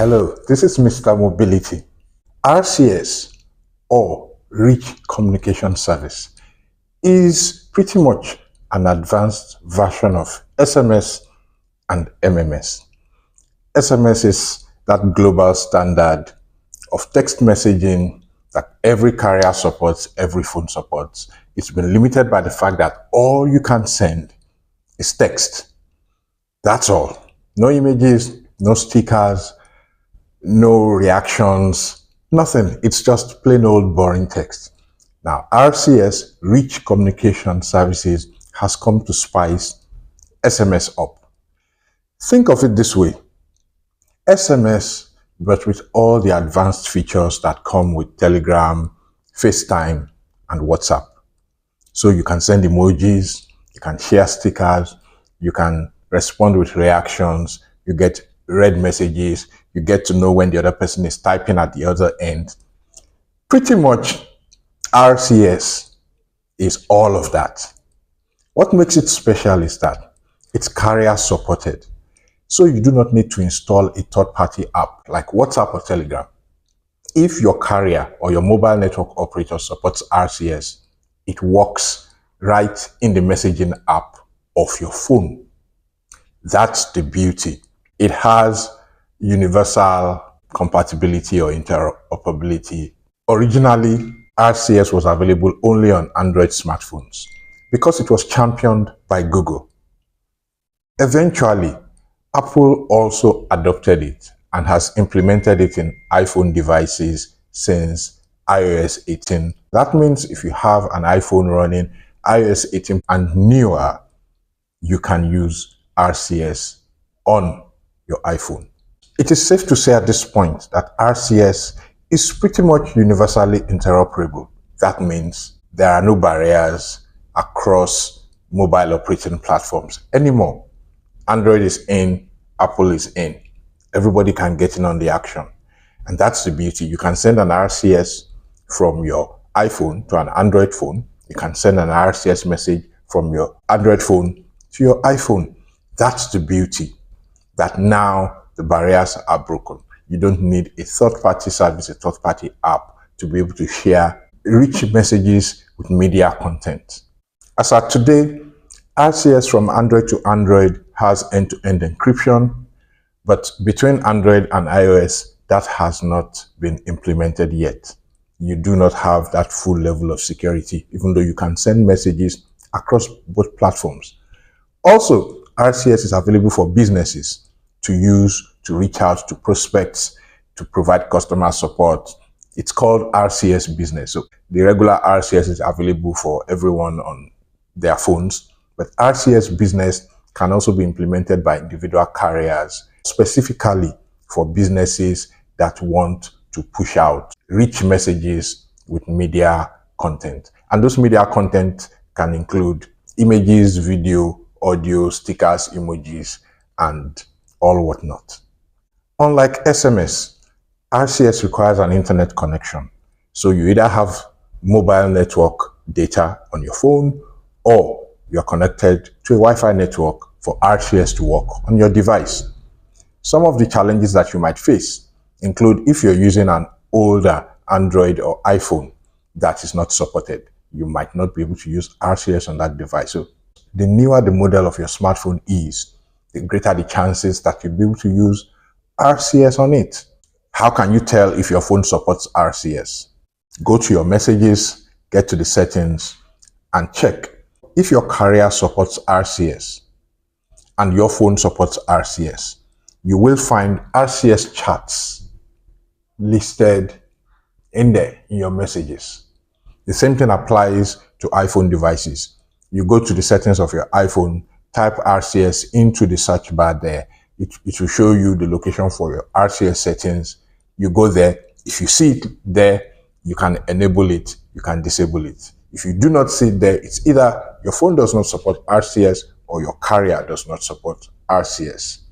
Hello, this is Mr. Mobility. RCS, or Rich Communication Service, is pretty much an advanced version of SMS and MMS. SMS is that global standard of text messaging that every carrier supports, every phone supports. It's been limited by the fact that all you can send is text. That's all. No images, no stickers, no reactions, nothing. It's just plain old boring text. Now, RCS, Rich Communication Services, has come to spice SMS up. Think of it this way. SMS, but with all the advanced features that come with Telegram, FaceTime, and WhatsApp. So you can send emojis, you can share stickers, you can respond with reactions, you get read messages, you get to know when the other person is typing at the other end. Pretty much RCS is all of that. What makes it special is that it's carrier supported. So you do not need to install a third-party app like WhatsApp or Telegram. If your carrier or your mobile network operator supports RCS, it works right in the messaging app of your phone. That's the beauty. It has universal compatibility or interoperability. Originally, RCS was available only on Android smartphones because it was championed by Google. Eventually, Apple also adopted it and has implemented it in iPhone devices since iOS 18. That means if you have an iPhone running iOS 18 and newer, you can use RCS on your iPhone. It is safe to say at this point that RCS is pretty much universally interoperable. That means there are no barriers across mobile operating platforms anymore. Android is in, Apple is in. Everybody can get in on the action. And that's the beauty. You can send an RCS from your iPhone to an Android phone. You can send an RCS message from your Android phone to your iPhone. That's the beauty, that now the barriers are broken. You don't need a third-party service, a third-party app to be able to share rich messages with media content. As of today, RCS from Android to Android has end-to-end encryption, but between Android and iOS, that has not been implemented yet. You do not have that full level of security, even though you can send messages across both platforms. Also, RCS is available for businesses to use, to reach out to prospects, to provide customer support. It's called RCS Business. So the regular RCS is available for everyone on their phones, but RCS Business can also be implemented by individual carriers, specifically for businesses that want to push out rich messages with media content. And those media content can include images, video, audio, stickers, emojis, and all whatnot. Unlike SMS, RCS requires an internet connection. So you either have mobile network data on your phone or you're connected to a Wi-Fi network for RCS to work on your device. Some of the challenges that you might face include if you're using an older Android or iPhone that is not supported, you might not be able to use RCS on that device. So the newer the model of your smartphone is, the greater the chances that you'll be able to use RCS on it. How can you tell if your phone supports RCS? Go to your messages, get to the settings, and check. If your carrier supports RCS and your phone supports RCS, you will find RCS chats listed in there in your messages. The same thing applies to iPhone devices. You go to the settings of your iPhone, type RCS into the search bar there. It will show you the location for your RCS settings. You go there. If you see it there, you can enable it, you can disable it. If you do not see it there, it's either your phone does not support RCS or your carrier does not support RCS.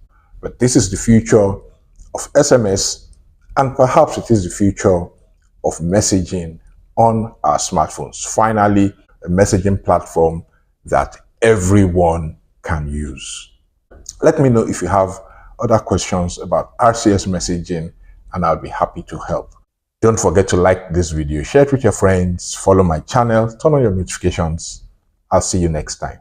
But this is the future of SMS, and perhaps it is the future of messaging on our smartphones. Finally, a messaging platform that everyone can use. Let me know if you have other questions about RCS messaging, and I'll be happy to help. Don't forget to like this video, share it with your friends, follow my channel, turn on your notifications. I'll see you next time.